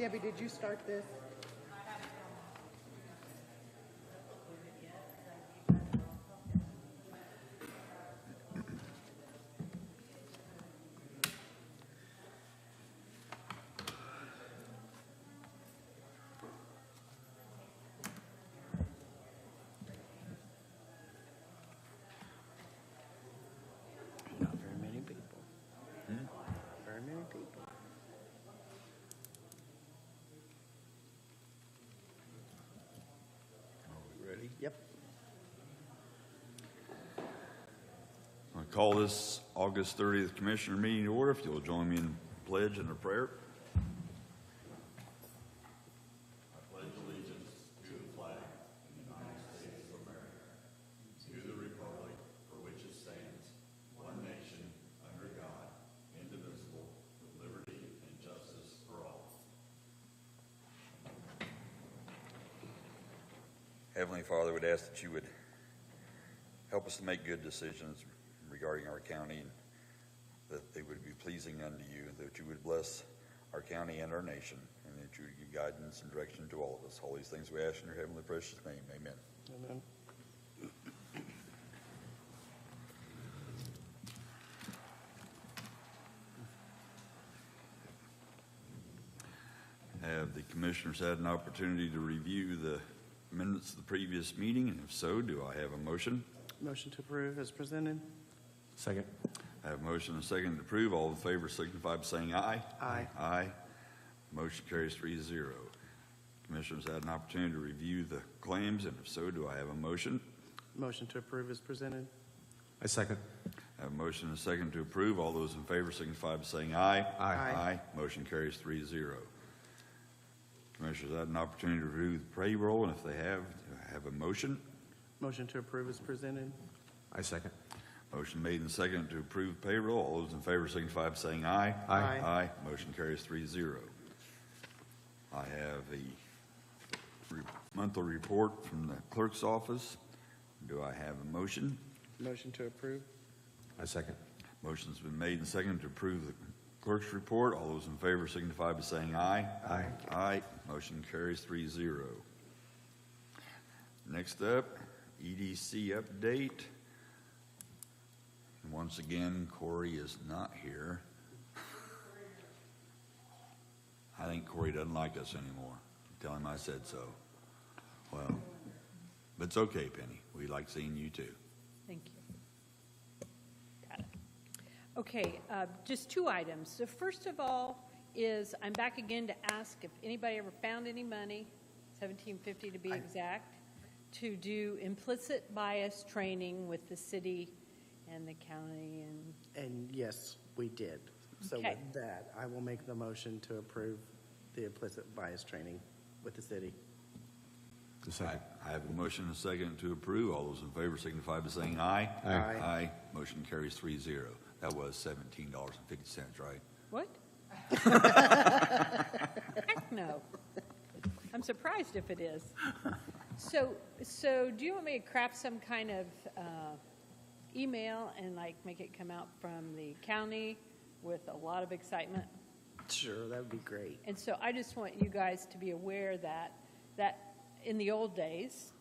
Debbie, did you start this? Not very many people. Very many people. Are we ready? Yep. I call this August 30th Commissioner meeting to order. If you'll join me in pledge and a prayer. I pledge allegiance to the flag of the United States of America, to the republic for which it stands, one nation, under God, indivisible, with liberty and justice for all. Heavenly Father, we'd ask that you would help us to make good decisions regarding our county, and that they would be pleasing unto you, that you would bless our county and our nation, and that you would give guidance and direction to all of us. All these things we ask in your heavenly precious name. Amen. Amen. Have the commissioners had an opportunity to review the minutes of the previous meeting? And if so, do I have a motion? Motion to approve as presented. Second. I have a motion and a second to approve. All in favor signify by saying aye. Aye. Aye. Motion carries 3-0. Commissioners had an opportunity to review the claims, and if so, do I have a motion? Motion to approve as presented. I second. I have a motion and a second to approve. All those in favor signify by saying aye. Aye. Aye. Motion carries 3-0. Commissioners had an opportunity to review the payroll, and if they have, do I have a motion? Motion to approve as presented. I second. Motion made and seconded to approve payroll. All those in favor signify by saying aye. Aye. Aye. Motion carries 3-0. I have a monthly report from the clerk's office. Do I have a motion? Motion to approve. I second. Motion's been made and seconded to approve the clerk's report. All those in favor signify by saying aye. Aye. Aye. Motion carries 3-0. Next up, EDC update. Once again, Corey is not here. I think Corey doesn't like us anymore. Tell him I said so. Well, but it's okay, Penny. We like seeing you too. Thank you. Got it. Okay, just two items. So first of all is I'm back again to ask if anybody ever found any money, $17.50 to be exact, to do implicit bias training with the city and the county and And yes, we did. So Okay. with that, I will make the motion to approve the implicit bias training with the city. The second. I have a motion and a second to approve. All those in favor signify by saying aye. Aye. Aye. Motion carries 3-0. That was $17.50, right? what? Heck no. I'm surprised if it is. So do you want me to craft some kind of email and like make it come out from the county with a lot of excitement? Sure, that would be great. And so I just want you guys to be aware that in the old days,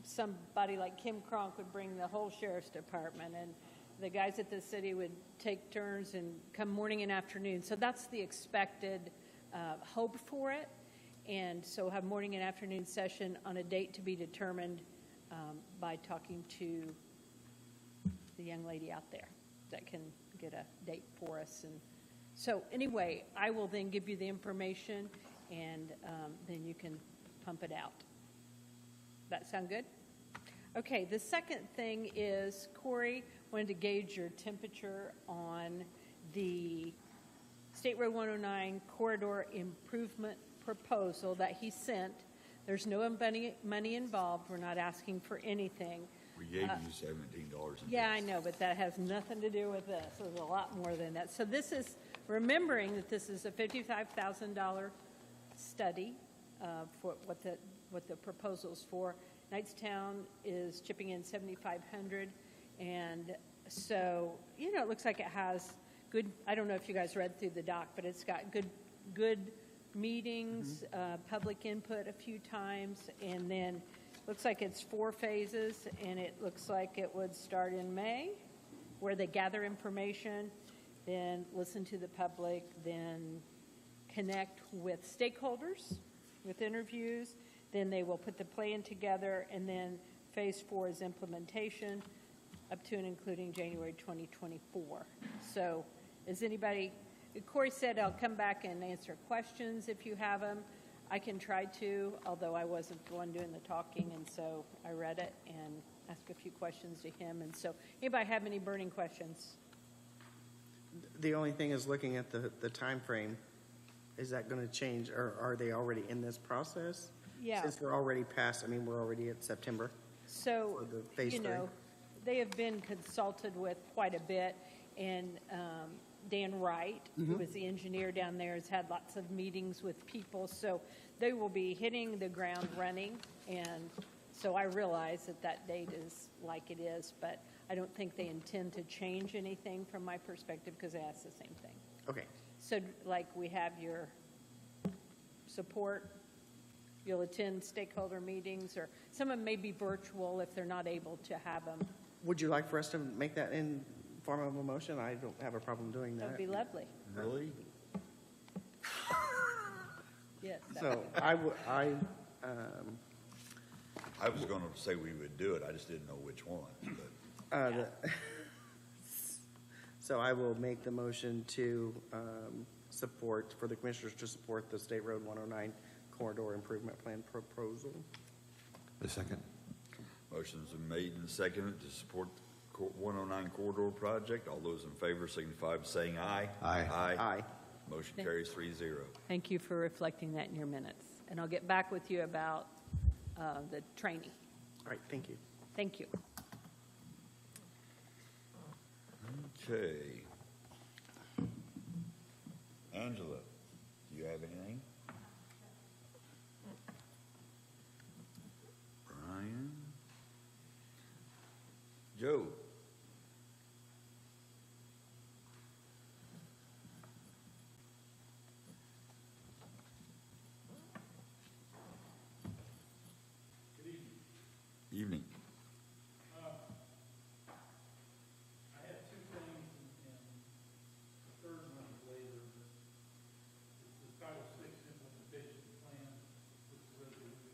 somebody like Kim Kronk would bring the whole sheriff's department, and the guys at the city would take turns and come morning and afternoon. So that's the expected hope for it. And so we'll have morning and afternoon session on a date to be determined by talking to the young lady out there that can get a date for us. And so anyway, I will then give you the information, and then you can pump it out. That sound good? Okay, the second thing is Corey wanted to gauge your temperature on the State Road 109 corridor improvement proposal that he sent. There's no money involved. We're not asking for anything. We gave you $17. Yeah, I know, but that has nothing to do with this. There's a lot more than that. So this is, remembering that this is a $55,000 study for what the proposal's for. Knightstown is chipping in $7,500, and so it looks like it has good. I don't know if you guys read through the doc, but it's got good meetings, public input a few times, and then, looks like it's 4 phases, and it looks like it would start in May, where they gather information, then listen to the public, then connect with stakeholders, with interviews, then they will put the plan together, and then phase 4 is implementation, up to and including January 2024. So is anybody, Corey said I'll come back and answer questions if you have them. I can try to, although I wasn't the one doing the talking, and so I read it and asked a few questions to him. And so anybody have any burning questions? The only thing is looking at the time frame. Is that going to change, or are they already in this process? Yeah. Since we're already past, I mean, we're already at September. So, For the phase you know, 3. they have been consulted with quite a bit, and Dan Wright, who was the engineer down there, has had lots of meetings with people, so they will be hitting the ground running, and so I realize that that date is like it is, but I don't think they intend to change anything from my perspective, because they asked the same thing. Okay. So, like, we have your support, you'll attend stakeholder meetings, or some of them may be virtual if they're not able to have them. Would you like for us to make that in form of a motion? I don't have a problem doing That that. would be lovely. Really? Yes. that So would I was going to say we would do it, I just didn't know which one, but so I will make the motion to support, for the commissioners to support the State Road 109 corridor improvement plan proposal. A second. motion's been made and seconded to support the 109 corridor project. All those in favor signify by saying aye. Aye. Aye. Motion carries 3-0. Thank you for reflecting that in your minutes. And I'll get back with you about the training. All right, thank you. Thank you. Okay. Angela, do you have anything? Brian? Joe? Evening. I have 2 things, and the third one is later. It's the Title VI implementation plan, this resolution.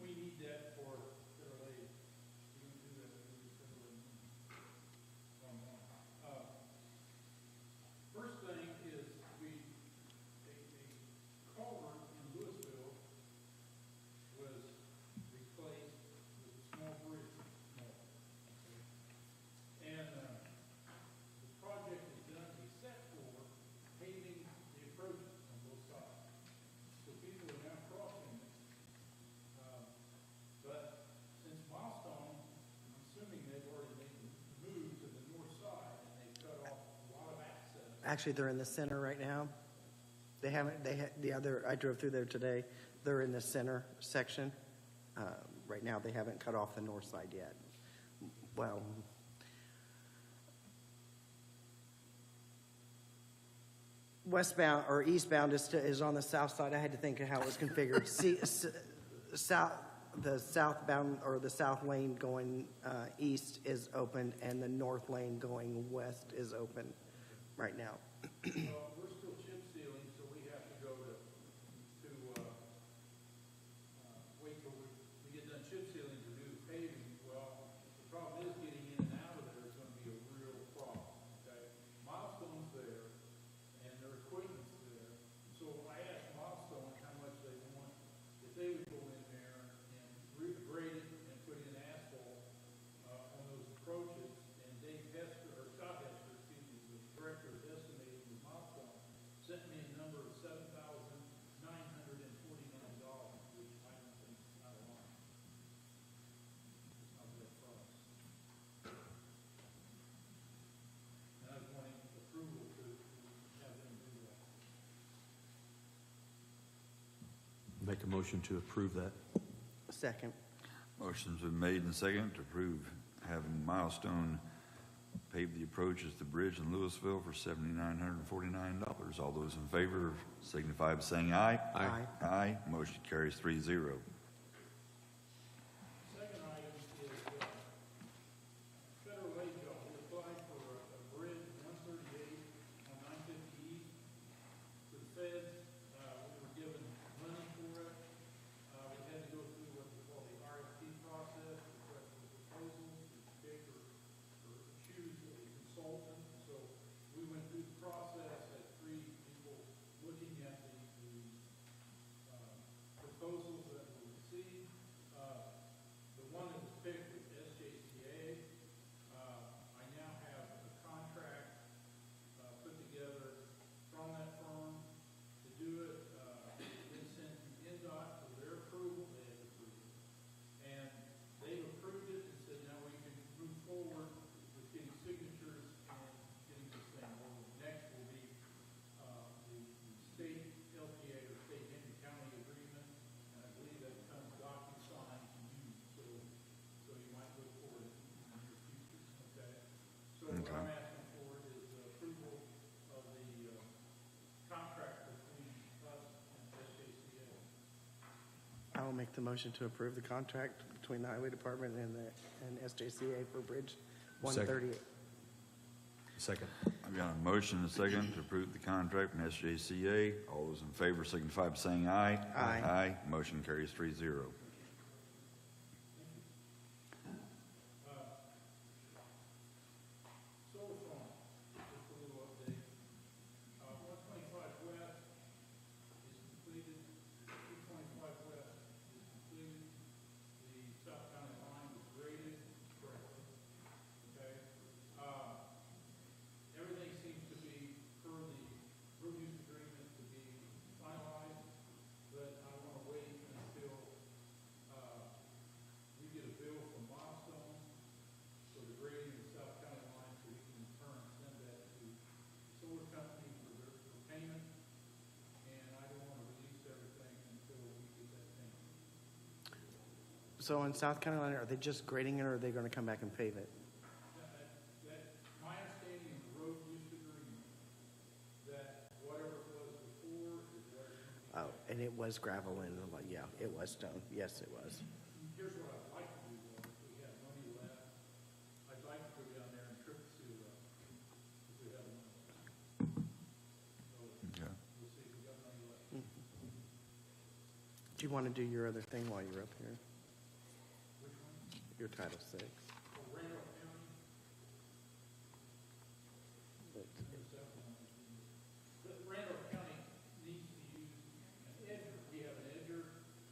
We need that for federal aid. We can do that through the federal aid. First thing is a culvert in Louisville was replaced with a small bridge. And the project is done except for paving the approaches on both sides. So people are now crossing it. But since Milestone, I'm assuming they've already made the move to the north side, and they've cut off a lot of access. Actually, they're in the center right now. They haven't, I drove through there today. They're in the center section. Right now, they haven't cut off the north side yet. Well, westbound or eastbound is on the south side. I had to think of how it was configured. The southbound or the south lane going east is open, and the north lane going west is open right now. Well, we're still chip sealing, so we have to go to wait till we get done chip sealing to do the paving. Well, the problem is getting in and out of there is gonna be a real problem, okay? Milestone's there, and their equipment's there. So I asked Milestone how much they want, if they would go in there and regrade it and put in asphalt on those approaches. And Dave Hester, or Scott Hester, excuse me, the director of estimating with Milestone, sent me a number of $7,949, which I don't think is not a lot. It's not a bad price. And I was wanting approval to have them do that. Make a motion to approve that. Second. Motion's been made and seconded to approve having Milestone pave the approaches to bridge in Louisville for $7,949. All those in favor signify by saying aye. Aye. Aye, motion carries 3-0. Second item is, federal aid job. We applied for a bridge, 138 on 950 East. To the feds, we were given money for it. We had to go through what we call the RFP process, request for proposals, to pick or choose a consultant. So we went through the process, had three people looking at the proposals that we received. The one that was picked was SJCA. I now have a contract put together from that firm to do it. Then sent to NDOT for their approval. They have approved it. And they've approved it and said, now we can move forward with getting signatures and getting this thing rolling. Next will be the state LPA or state Henry County agreement, and I believe that becomes DocuSign to you, so you might look for it in the near future, okay? So what I'm asking for is approval of the contract between us and SJCA. I will make the motion to approve the contract between the Highway Department and SJCA for Bridge 138. Second. I've got a motion and a second to approve the contract from SJCA. All those in favor signify by saying aye. Aye. Aye, motion carries 3-0. Solar farm, just a little update. 125 West is completed, 225 West is completed. The South County line was graded correctly, okay? Everything seems to be per the road use agreement to be finalized, but I want to wait until we get a bill from Milestone for the grading of the South County line, so we can in turn send that to the solar company for payment. And I don't want to release everything until we get that payment. So in South Carolina, are they just grading it, or are they going to come back and pave it? My understanding of the road use agreement, that whatever it was before is what it's going to be. Oh, and it was gravel and, yeah, it was stone. Yes, it was. Here's what I'd like to do, though, if we have money left, I'd like to go down there and trip seal it up, if we have money left. So, Okay. we'll see if we got money left. Do you want to do your other thing while you're up here? Which one? Your Title VI? For Randolph County? But Randolph County needs to use an edger. We have an edger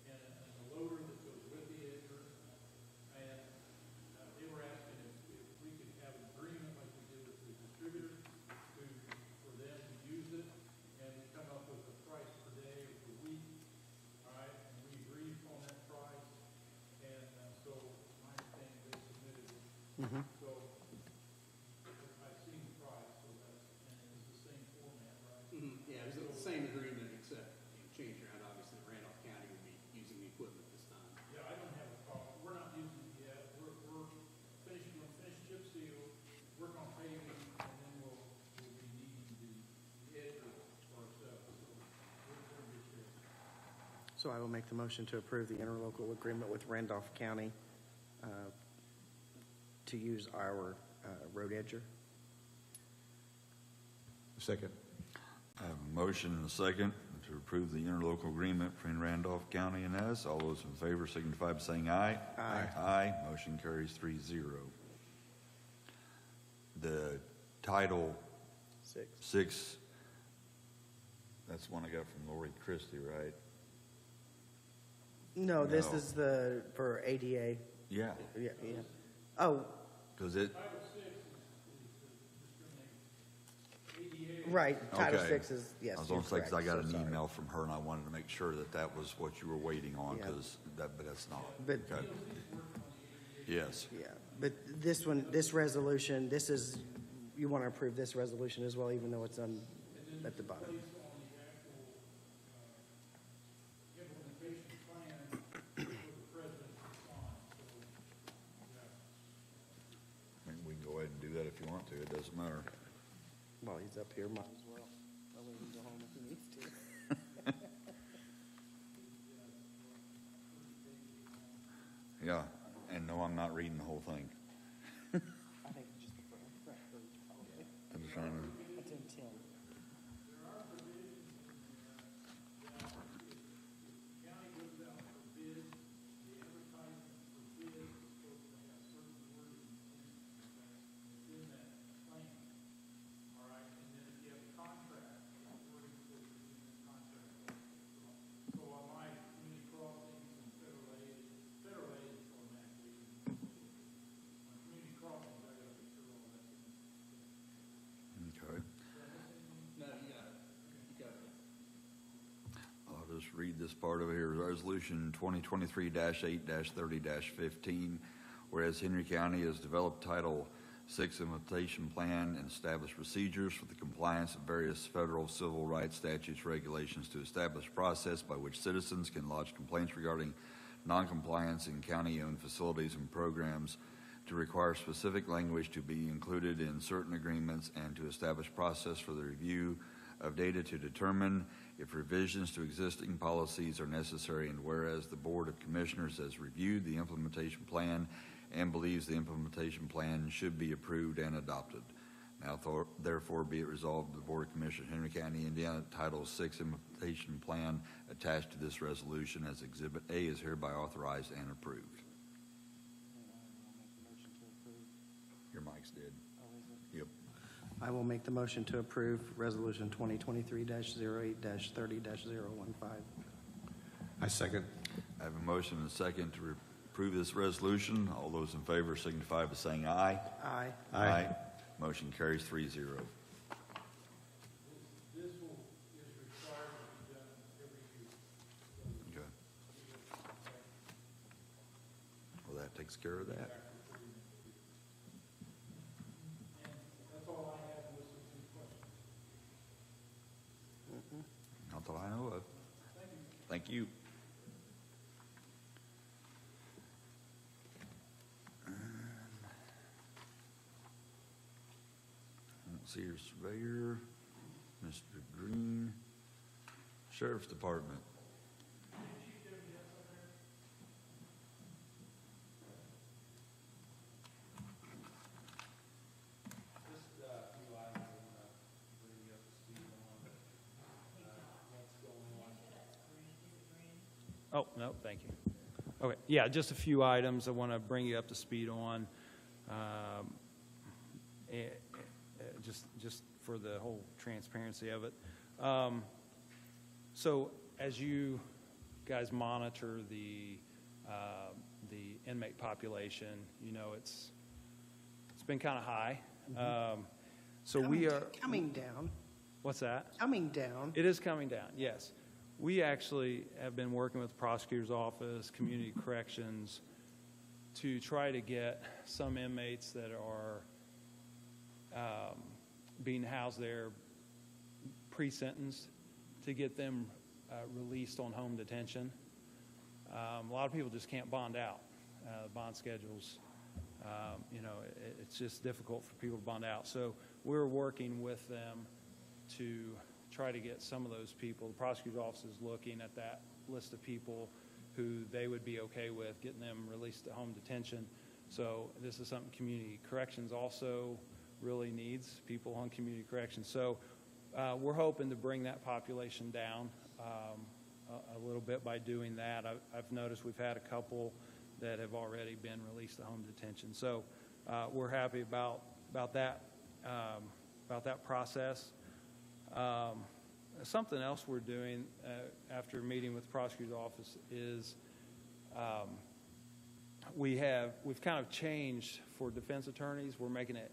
and a loader that goes with the edger. And they were asking if we could have an agreement like we did with the distributor for them to use it, and we come up with a price per day or per week. All right, and we agreed on that price. And so my understanding, they submitted it. So I've seen the price, so that's, and it's the same format, right? Yeah, it was the same agreement, except change around, obviously Randolph County would be using the equipment this time. Yeah, I don't have a problem. We're not using it yet. We're finishing, we'll finish chip seal, work on paving, and then we'll be needing the edger for ourselves. So we're in good shape. So I will make the motion to approve the interlocal agreement with Randolph County to use our road edger. Second. I have a motion and a second to approve the interlocal agreement between Randolph County and us. All those in favor signify by saying aye. Aye. Aye, motion carries 3-0. The Title 6. VI, that's one I got from Lori Christie, right? No, this No. is for ADA. Yeah, Yeah, yeah. Oh, because it, Title VI is discriminate. ADA. right, Title Okay. 6 is, yes. I was you're going to say, because I correct. got So an sorry. email from her, and I wanted to make sure that that was what you were waiting on, Yeah. because but that's not. But- Okay. Yes. Yeah, but this one, this resolution, this is, you want to approve this resolution as well, even though it's at the bottom. Based on the actual implementation plan for the president to sign. So, yeah. I mean, we can go ahead and do that if you want. want to, it doesn't matter. While he's up here, might as well. I'll let him go home if he needs to. Yeah, and no, I'm not reading the whole thing. I think just the front page, probably. I'm just trying to, That's in 10. County goes out for bid, the advertisement for bid is supposed to have certain wording in that plan. All right, and then if you have a contract, the wording for the contract. So on my community crossings and federal aid is automatically. On community crossings, I gotta make sure all that's in. okay. No, you got it. You got it. I'll just read this part over here. Resolution 2023-8-30-15, whereas Henry County has developed Title VI implementation plan and established procedures for the compliance of various federal civil rights statutes, regulations to establish a process by which citizens can lodge complaints regarding noncompliance in county-owned facilities and programs, to require specific language to be included in certain agreements, and to establish process for the review of data to determine if revisions to existing policies are necessary, and whereas the Board of Commissioners has reviewed the implementation plan and believes the implementation plan should be approved and adopted. Now therefore be it resolved, the Board of Commissioners, Henry County, Indiana, Title VI implementation plan attached to this resolution as Exhibit A is hereby authorized and approved. Your mic's dead. Yep. I will make the motion to approve Resolution 2023-08-30-015. I second. I have a motion and a second to approve this resolution. All those in favor signify by saying aye. Aye. Aye. Motion carries 3-0. This is required to be done every year. Okay. Well, that takes care of that. And that's all I have with some questions. Not that I know of. Thank you. I don't see your surveyor, Mr. Green, Sheriff's Department. Just a few items I want to bring you up to speed on, what's going on. Oh, no, thank you. Okay, yeah, just a few items I want to bring you up to speed on. Just for the whole transparency of it. So as you guys monitor the inmate population, you know it's been kind of high. So we are Coming down. What's that? Coming down. It is coming down, yes. We actually have been working with the prosecutor's office, community corrections, to try to get some inmates that are being housed there pre-sentenced to get them released on home detention. A lot of people just can't bond out. Bond schedules, it's just difficult for people to bond out. So we're working with them to try to get some of those people. The prosecutor's office is looking at that list of people who they would be okay with getting them released to home detention. So this is something community corrections also really needs, people on community corrections. So we're hoping to bring that population down a little bit by doing that. I've noticed we've had a couple that have already been released to home detention. So we're happy about that process. Something else we're doing after meeting with the prosecutor's office is we've kind of changed for defense attorneys. We're making it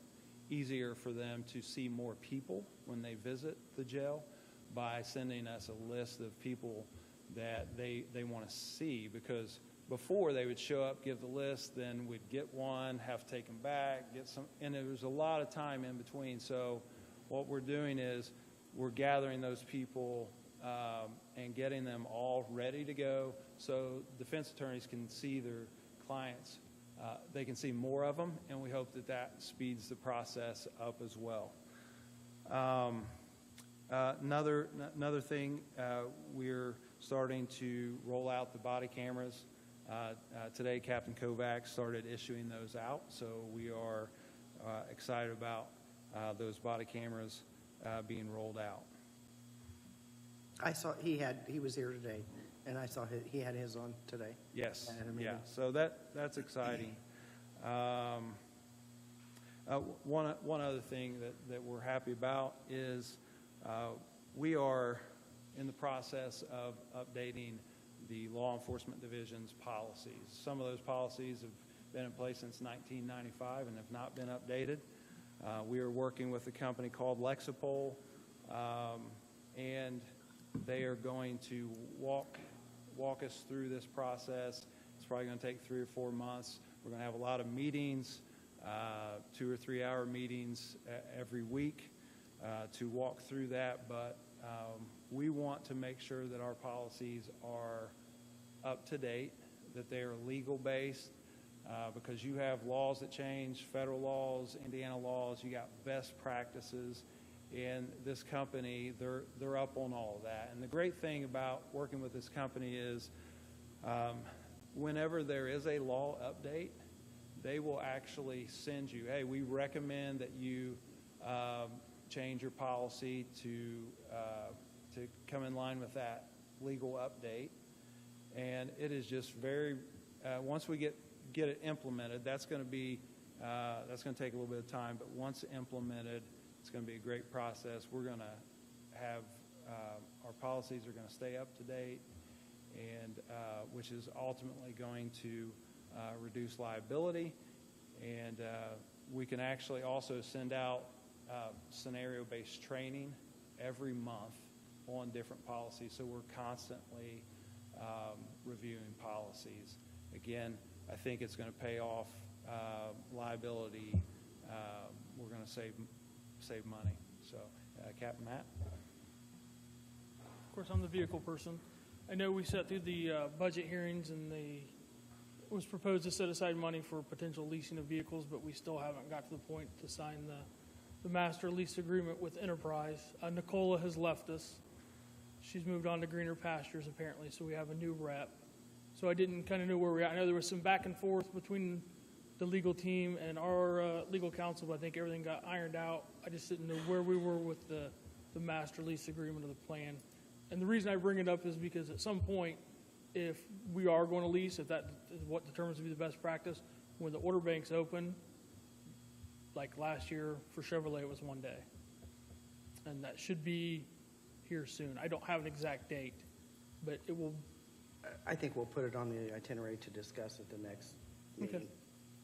easier for them to see more people when they visit the jail by sending us a list of people that they want to see, because before they would show up, give the list, then we'd get one, have to take them back, get some, and there was a lot of time in between. So what we're doing is we're gathering those people and getting them all ready to go so defense attorneys can see their clients they can see more of them, and we hope that that speeds the process up as well. Another thing, we're starting to roll out the body cameras. Today, Captain Kovacs started issuing those out, so we are excited about those body cameras being rolled out. I saw, he was here today, and I saw he had his on today. Yes, At a meeting. yeah, so that's exciting. One other thing that we're happy about is we are in the process of updating the law enforcement division's policies. Some of those policies have been in place since 1995 and have not been updated. We are working with a company called Lexipol, and they are going to walk us through this process. It's probably going to take 3 or 4 months. We're going to have a lot of meetings, 2 or 3 hour meetings every week to walk through that, but we want to make sure that our policies are up to date, that they are legal based, because you have laws that change, federal laws, Indiana laws, you got best practices, and this company, they're up on all of that. And the great thing about working with this company is whenever there is a law update, they will actually send you, hey, we recommend that you change your policy to come in line with that legal update. And it is just very, once we get it implemented, that's going to take a little bit of time, but once implemented, it's going to be a great process. We're going to have, our policies are going to stay up to date, and which is ultimately going to reduce liability. And we can actually also send out scenario-based training every month on different policies, so we're constantly reviewing policies. Again, I think it's going to pay off liability. We're going to save money. So, Captain Matt? Of course, I'm the vehicle person. I know we sat through the budget hearings, and it was proposed to set aside money for potential leasing of vehicles, but we still haven't got to the point to sign the master lease agreement with Enterprise. Nicola has left us. She's moved on to greener pastures, apparently, so we have a new rep. So I didn't kind of know where we're at. I know there was some back and forth between the legal team and our legal counsel, but I think everything got ironed out. I just didn't know where we were with the master lease agreement or the plan. And the reason I bring it up is because at some point, if we are going to lease, if that is what determines to be the best practice, when the order bank's open, like last year for Chevrolet, it was 1 day. And that should be here soon. I don't have an exact date, but it will. I think we'll put it on the itinerary to discuss at the next meeting.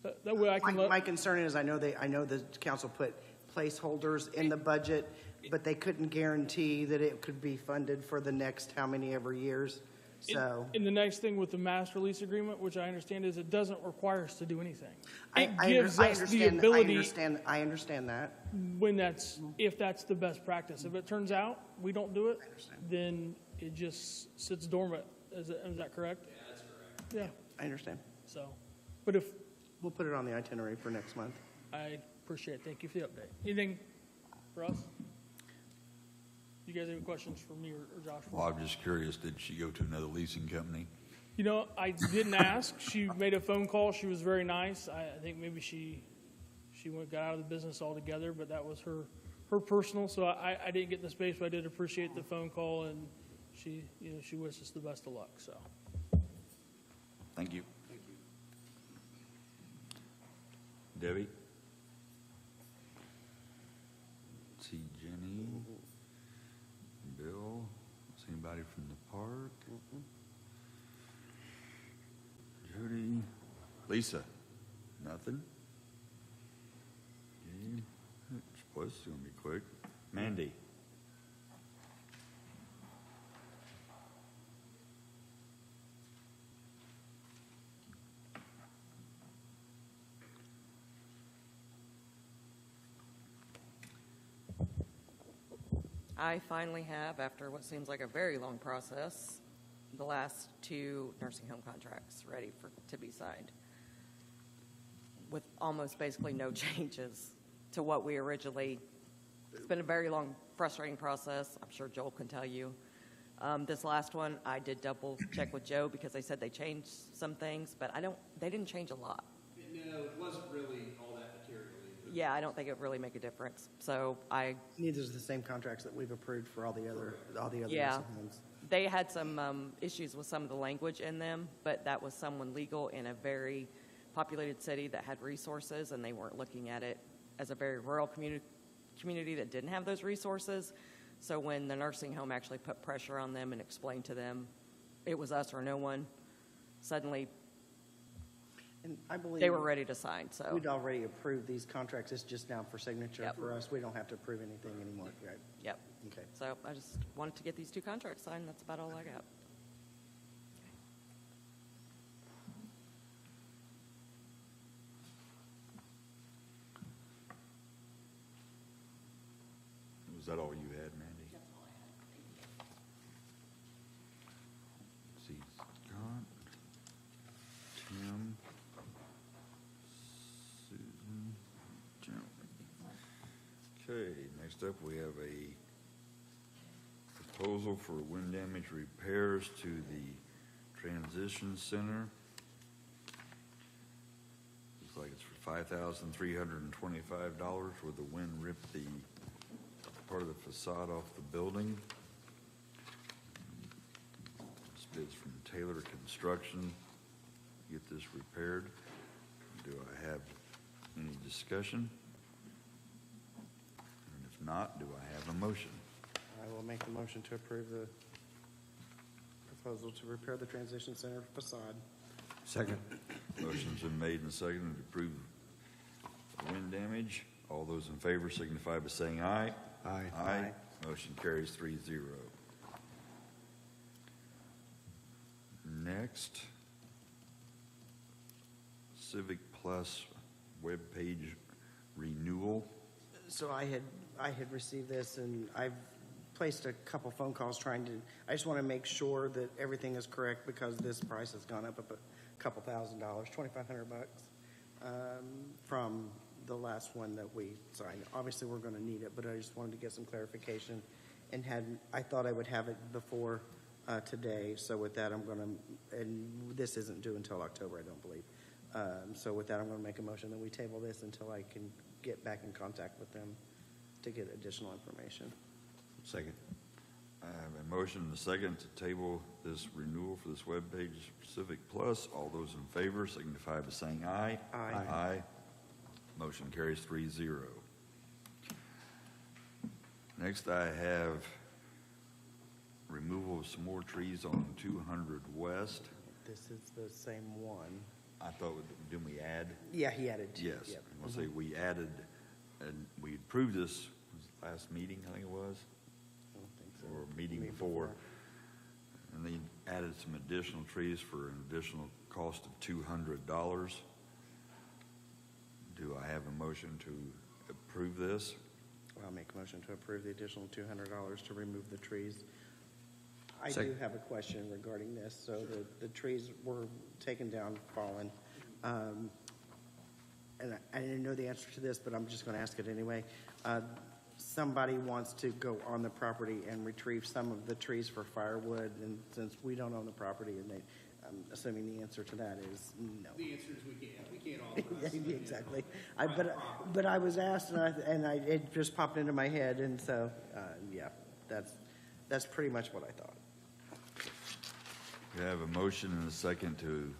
Okay. That way I can My concern is I know the council put placeholders in the budget, but they couldn't guarantee that it could be funded for the next how many ever years. So And the next thing with the master lease agreement, which I understand, is it doesn't require us to do anything. I It gives us the ability I understand that. if that's the best practice. If it turns out we don't do it, then it just sits dormant. Is that correct? Yeah, that's correct. Yeah. I understand. So, but if We'll put it on the itinerary for next month. I appreciate it. Thank you for the update. Anything for us? You guys have any questions for me or Josh? Well, I'm just curious, did she go to another leasing company? You know, I didn't ask. She made a phone call. She was very nice. I think maybe she got out of the business altogether, but that was her personal. So I didn't get in the space, but I did appreciate the phone call, and she wishes us the best of luck. So Thank you. Debbie? Let's see, Jenny, Bill, see anybody from the park? Jody, Lisa, nothing? Okay. Boy, this is gonna be quick. Mandy? I finally have, after what seems like a very long process, the last 2 nursing home contracts ready to be signed. with almost basically no changes to what we originally, it's been a very long, frustrating process. I'm sure Joel can tell you. This last one, I did double check with Joe because they said they changed some things, but they didn't change a lot. No, it wasn't really all that material either. Yeah, I don't think it would really make a difference. So Neither is the same contracts that we've approved for all the other Yeah. ones. They had some issues with some of the language in them, but that was someone legal in a very populated city that had resources, and they weren't looking at it as a very rural community that didn't have those resources. So when the nursing home actually put pressure on them and explained to them it was us or no one, suddenly And I believe they were ready to sign. So we'd already approved these contracts. It's just now for signature Yep. for us. We don't have to approve anything anymore, right? yep. Okay. So I just wanted to get these 2 contracts signed. That's about all I got. Was that all you had, Mandy? That's all I had. See, Scott, Tim, Susan, Jeremy. Okay, next up, we have a proposal for wind damage repairs to the transition center. Looks like it's for $5,325 where the wind ripped the part of the facade off the building. This bid's from Taylor Construction to get this repaired. Do I have any discussion? And if not, do I have a motion? I will make the motion to approve the proposal to repair the transition center facade. Second. Motion's been made and seconded to approve the wind damage. All those in favor signify by saying aye. Aye. Aye. Motion carries 3-0. Next, Civic Plus webpage renewal. So I had received this, and I've placed a couple phone calls I just want to make sure that everything is correct because this price has gone up a couple $1,000, $2,500 from the last one that we signed. Obviously, we're going to need it, but I just wanted to get some clarification and I thought I would have it before today. So with that, and this isn't due until October, I don't believe. So with that, I'm going to make a motion that we table this until I can get back in contact with them to get additional information. Second. I have a motion and a second to table this renewal for this webpage, Civic Plus. All those in favor signify by saying aye. Aye. Aye. Motion carries 3-0. Next, I have removal of some more trees on 200 West. This is the same one. I thought, didn't we add? Yeah, he added two. Yes. Yep. I'll say we added, and we approved this last meeting, I think it was, I don't think so. or meeting before. And they added some additional trees for an additional cost of $200. Do I have a motion to approve this? I'll make a motion to approve the additional $200 to remove the trees. I do Second. have a question regarding this. So the trees were taken down, fallen. And I didn't know the answer to this, but I'm just going to ask it anyway. Somebody wants to go on the property and retrieve some of the trees for firewood, and since we don't own the property, and I'm assuming the answer to that is no. The answer is we can't authorize. Yeah, exactly. But I was asked, and it just popped into my head, and so, yeah, that's pretty much what I thought. We have a motion and a second to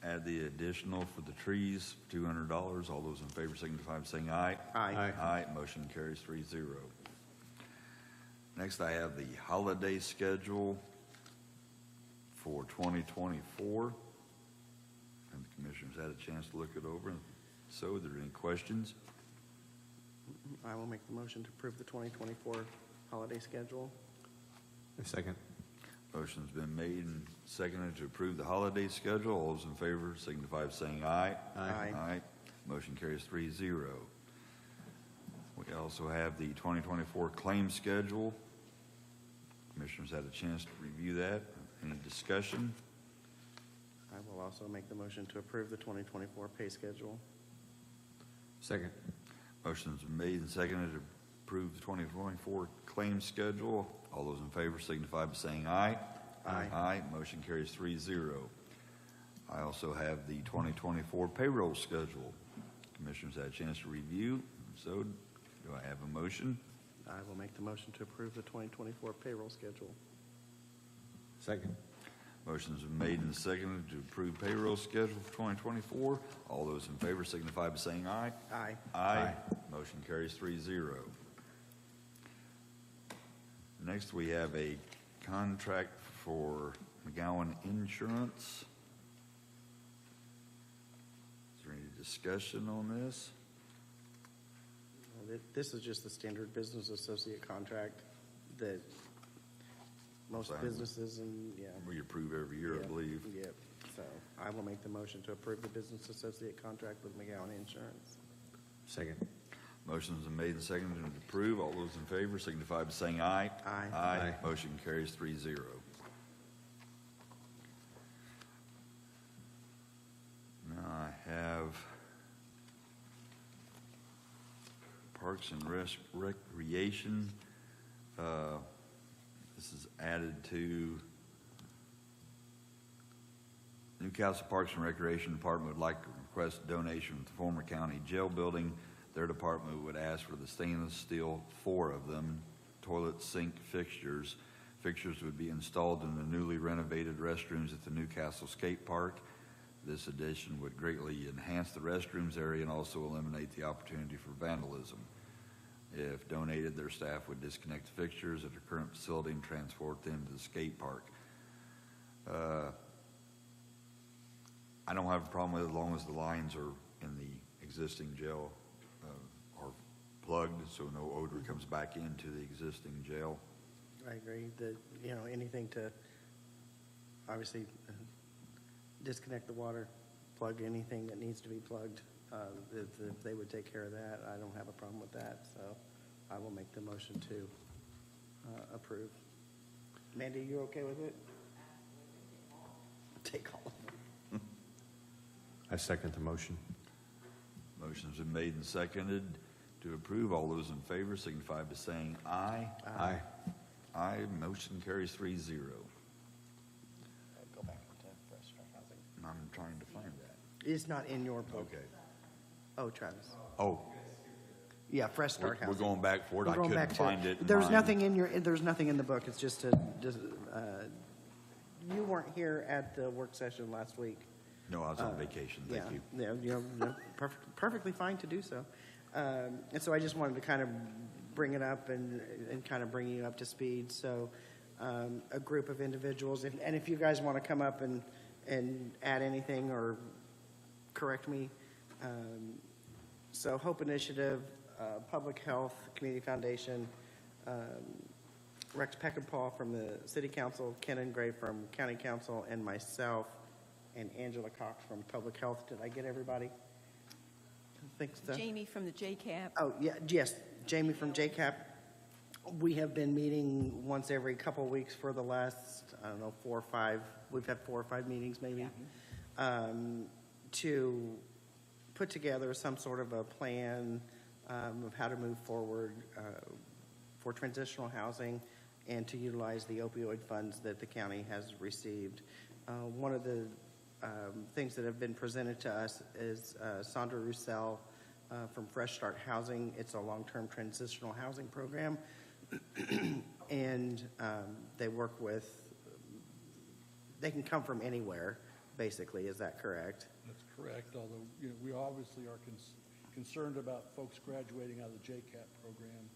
add the additional for the trees, $200. All those in favor signify by saying aye. Aye. Aye. Motion carries 3-0. Next, I have the holiday schedule for 2024. And the commissioners had a chance to look it over. So, are there any questions? I will make the motion to approve the 2024 holiday schedule. Second. Motion's been made and seconded to approve the holiday schedule. All those in favor signify by saying aye. Aye. Aye. Motion carries 3-0. We also have the 2024 claim schedule. Commissioners had a chance to review that. Any discussion? I will also make the motion to approve the 2024 pay schedule. Second. Motion's been made and seconded to approve the 2024 claims schedule. All those in favor signify by saying aye. Aye. Aye. Motion carries 3-0. I also have the 2024 payroll schedule. Commissioners had a chance to review. So do I have a motion? I will make the motion to approve the 2024 payroll schedule. Second. Motion's been made and seconded to approve payroll schedule for 2024. All those in favor signify by saying aye. Aye. Aye. Motion carries 3-0. Next, we have a contract for McGowan Insurance. Is there any discussion on this? This is just the standard business associate contract that most Fine. businesses and, yeah. We approve every year, I Yeah, believe. Yep. So I will make the motion to approve the business associate contract with McGowan Insurance. Second. Motion's been made and seconded to approve. All those in favor signify by saying aye. Aye. Aye. Motion carries 3-0. Now I have Parks and Recreation. This is added to Newcastle Parks and Recreation Department would like to request a donation from the former county jail building. Their department would ask for the stainless steel, 4 of them, toilet sink fixtures. Fixtures would be installed in the newly renovated restrooms at the Newcastle Skate Park. This addition would greatly enhance the restrooms area and also eliminate the opportunity for vandalism. If donated, their staff would disconnect the fixtures at their current facility and transport them to the skate park. I don't have a problem with it as long as the lines are in the existing jail are plugged, so no odor comes back into the existing jail. I agree that, anything to obviously disconnect the water, plug anything that needs to be plugged. If they would take care of that, I don't have a problem with that. So I will make the motion to approve. Mandy, you okay with it? Take all of them. I second the motion. Motion's been made and seconded to approve. All those in favor signify by saying aye. Aye. Aye. Motion carries 3-0. Go back to Fresh Start Housing. I'm trying to find that. It's not in your book. Okay. Oh, Travis. Oh, Yeah, Fresh Start we're Housing. going back for it. We're I going couldn't back to find it. in There's mine. nothing in the book. It's just you weren't here at the work session last week. No, I was on vacation. Thank you. Yeah, perfectly fine to do so. And so I just wanted to kind of bring it up and kind of bring you up to speed. So a group of individuals, and if you guys want to come up and add anything or correct me. So Hope Initiative, Public Health, Community Foundation, Rex Peckinpah from the City Council, Ken Gray from County Council, and myself, and Angela Cox from Public Health. Did I get everybody? I think so. Jamie from the JCAP. Oh, yeah, yes, Jamie from JCAP. We have been meeting once every couple of weeks for the last, 4 or 5, we've had 4 or 5 meetings maybe, to put together some sort of a plan of how to move forward for transitional housing and to utilize the opioid funds that the county has received. One of the things that have been presented to us is Sandra Roussel from Fresh Start Housing. It's a long-term transitional housing program, and they work with, they can come from anywhere, basically. Is that correct? That's correct, although, we obviously are concerned about folks graduating out of the JCAP program,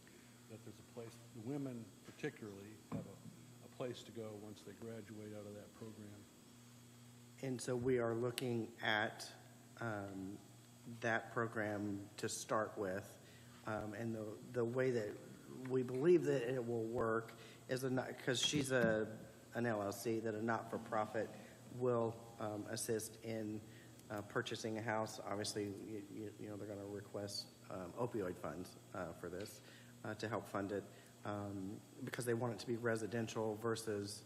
that there's a place, the women particularly have a place to go once they graduate out of that program. And so we are looking at that program to start with. And the way that we believe that it will work is because she's an LLC, that a not-for-profit will assist in purchasing a house. Obviously, they're going to request opioid funds for this to help fund it because they want it to be residential versus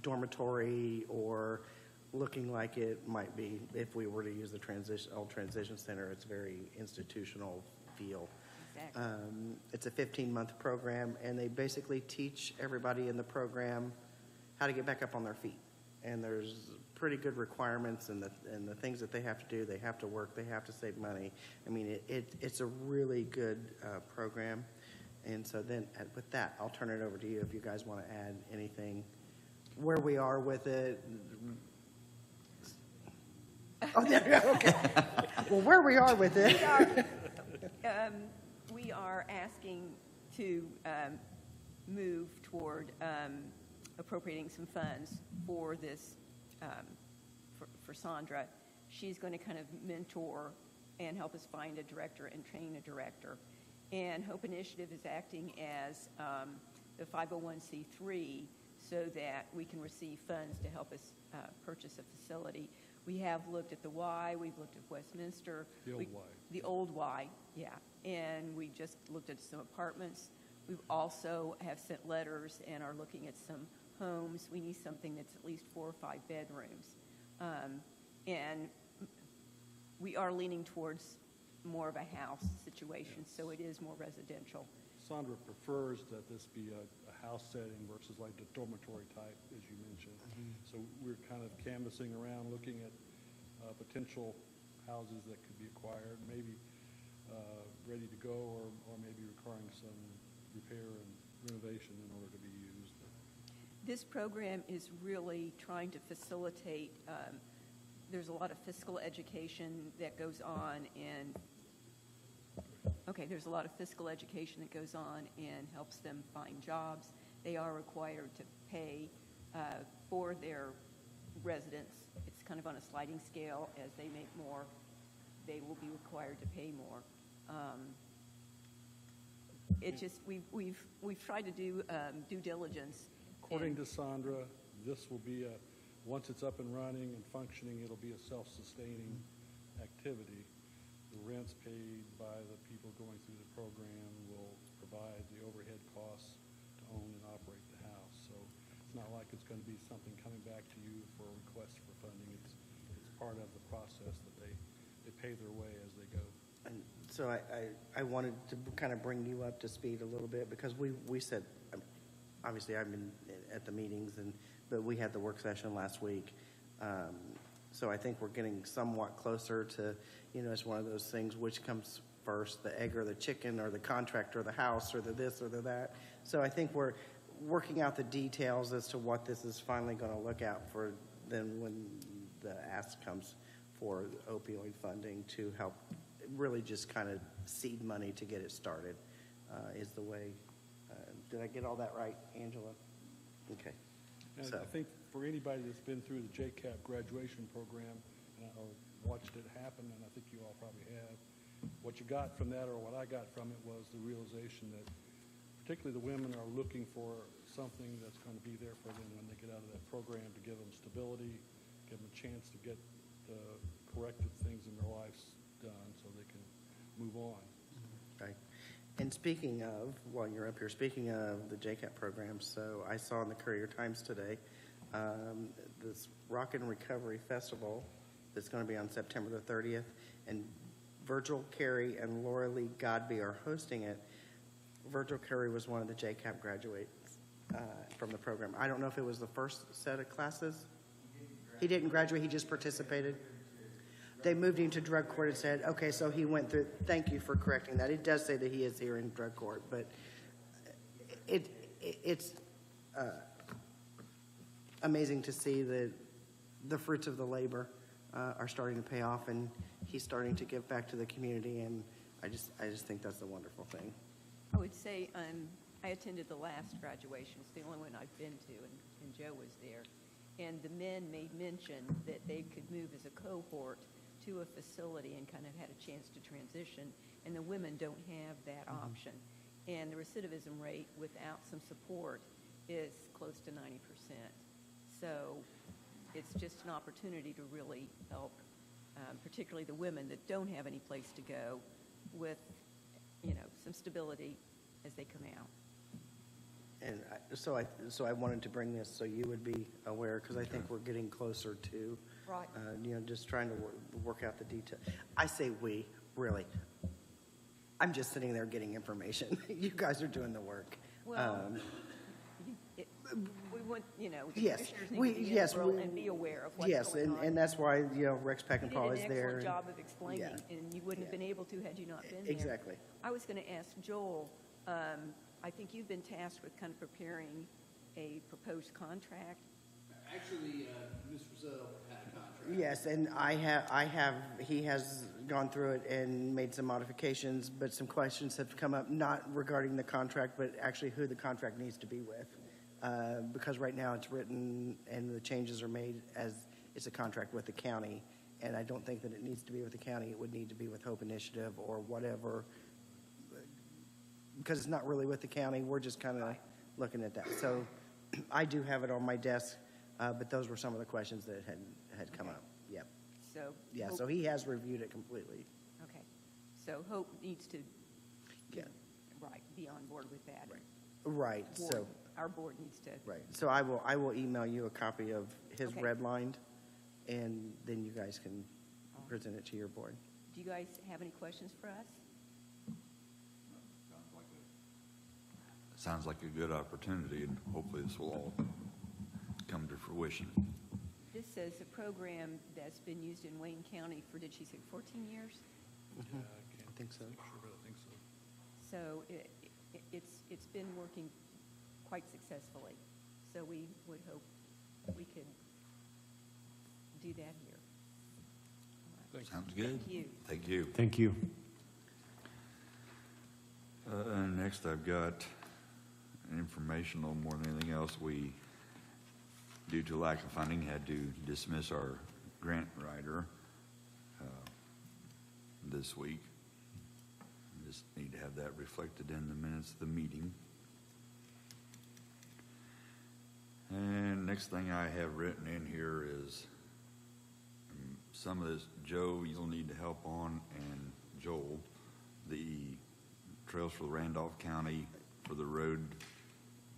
dormitory or looking like it might be, if we were to use the old transition center, it's very institutional feel. Exactly. It's a 15-month program, and they basically teach everybody in the program how to get back up on their feet. And there's pretty good requirements and the things that they have to do. They have to work. They have to save money. I mean, it's a really good program. And so then with that, I'll turn it over to you if you guys want to add anything, where we are with it. Oh, there you go. Okay. Well, where we are with it. We are asking to move toward appropriating some funds for this, for Sandra. She's going to kind of mentor and help us find a director and train a director. And Hope Initiative is acting as the 501c3 so that we can receive funds to help us purchase a facility. We have looked at the Y, we've looked at Westminster. The old Y. The old Y, yeah. And we just looked at some apartments. We've also have sent letters and are looking at some homes. We need something that's at least 4 or 5 bedrooms. And we are leaning towards more of a house situation, so it is more residential. Sandra prefers that this be a house setting versus like the dormitory type, as you mentioned. So we're kind of canvassing around, looking at potential houses that could be acquired, maybe ready to go, or maybe requiring some repair and renovation in order to be used. This program is really trying to facilitate, there's a lot of fiscal education that goes on there's a lot of fiscal education that goes on and helps them find jobs. They are required to pay for their residents. It's kind of on a sliding scale. As they make more, they will be required to pay more. We've tried to do due diligence. According to Sandra, this will be once it's up and running and functioning, it'll be a self-sustaining activity. The rents paid by the people going through the program will provide the overhead costs to own and operate the house. So it's not like it's going to be something coming back to you for a request for funding. It's part of the process that they pay their way as they go. And so I wanted to kind of bring you up to speed a little bit, because we said, obviously I've been at the meetings, but we had the work session last week. So I think we're getting somewhat closer to, it's one of those things, which comes first, the egg or the chicken, or the contract or the house, or the this or the that. So I think we're working out the details as to what this is finally going to look out for then when the ask comes for opioid funding to help really just kind of seed money to get it started is the way. Did I get all that right, Angela? Okay. And So. I think for anybody that's been through the JCAP graduation program or watched it happen, and I think you all probably have, what you got from that, or what I got from it, was the realization that particularly the women are looking for something that's going to be there for them when they get out of that program, to give them stability, give them a chance to get the corrective things in their lives done so they can move on. Okay. And speaking of, while you're up here, speaking of the JCAP program, so I saw in the Courier Times today, this Rock and Recovery Festival that's going to be on September the 30th, and Virgil Carey and Laura Lee Godby are hosting it. Virgil Carey was one of the JCAP graduates from the program. I don't know if it was the first set of classes. He didn't graduate, he just participated. They moved him to drug court and said, okay, so he went through, thank you for correcting that. It does say that he is here in drug court, but it's amazing to see that the fruits of the labor are starting to pay off, and he's starting to give back to the community, and I just think that's a wonderful thing. I would say I attended the last graduation. It's the only one I've been to, and Joe was there. And the men made mention that they could move as a cohort to a facility and kind of had a chance to transition, and the women don't have that option. And the recidivism rate without some support is close to 90%. So it's just an opportunity to really help, particularly the women that don't have any place to go, with some stability as they come out. And so I wanted to bring this so you would be aware, because I think we're getting closer to, Right. just trying to work out the detail. I say we, really. I'm just sitting there getting information. You guys are doing the work. Well, we want, Yes, commissioners need to be in the world and be aware of what's yes, going on. and that's why, Rex You Peckinpah is did an there. excellent job of explaining, Yeah. and you wouldn't have Yeah. been able to had you not been there. Exactly. I was going to ask Joel, I think you've been tasked with kind of preparing a proposed contract. Actually, Ms. Rizzo had a contract. Yes, and he has gone through it and made some modifications, but some questions have come up, not regarding the contract, but actually who the contract needs to be with. Because right now it's written and the changes are made as it's a contract with the county, and I don't think that it needs to be with the county. It would need to be with Hope Initiative or whatever, because it's not really with the county. We're just kind of looking at that. So I do have it on my desk, but those were some of the questions that had come up. Yep. So. Yeah, Hope- so he has reviewed it completely. Okay. So Hope needs to, Yeah. right, be on board with that. Right, Board- so, Our board needs to. right. So I will email you a copy of his Okay. redlined, and then you guys can present it to your board. Do you guys have any questions for us? Sounds like a good opportunity, and hopefully this will all come to fruition. This says a program that's been used in Wayne County for, did she say 14 years? I think so. Sure, but I think so. So it's been working quite successfully. So we would hope we could do that here. All right. Sounds good. Thank you. Thank you. Thank you. Next, I've got informational more than anything else. We, due to lack of funding, had to dismiss our grant writer this week. Just need to have that reflected in the minutes of the meeting. And next thing I have written in here is some of this, Joe, you'll need to help on, and Joel, the Trails for Randolph County for the road